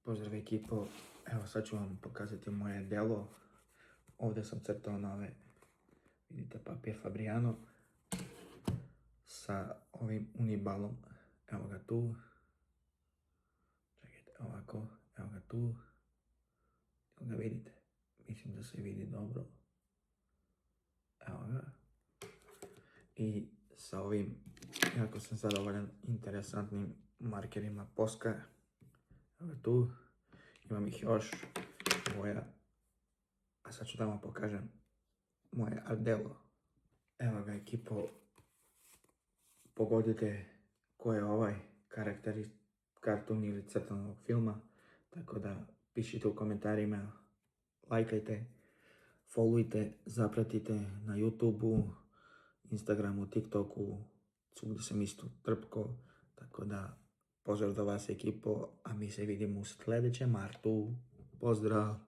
Pozdrav ekipo, evo sad ću vam pokazati moje delo. Ovdje sam crtao na ove, vidite, papir Fabriano sa ovim unibalom. Evo ga tu. Čekajte, ovako, evo ga tu. Evo ga vidite, mislim da se vidi dobro. Evo ga. I sa ovim, jako sam zadovoljan, interesantnim markerima Posca. Evo ga tu. Imam ih još moja, a sad ću da vam pokažem moje art delo. Evo ga ekipo, pogodite ko je ovaj karakter kartun ili crtanog filma, tako da pišite u komentarima, lajkajte, followujte, zapratite na YouTubeu, Instagramu, TikToku, svugdje sam isto Trpko, tako da pozdrav do vas ekipo, a mi se vidimo u sljedećem martu. Pozdrav!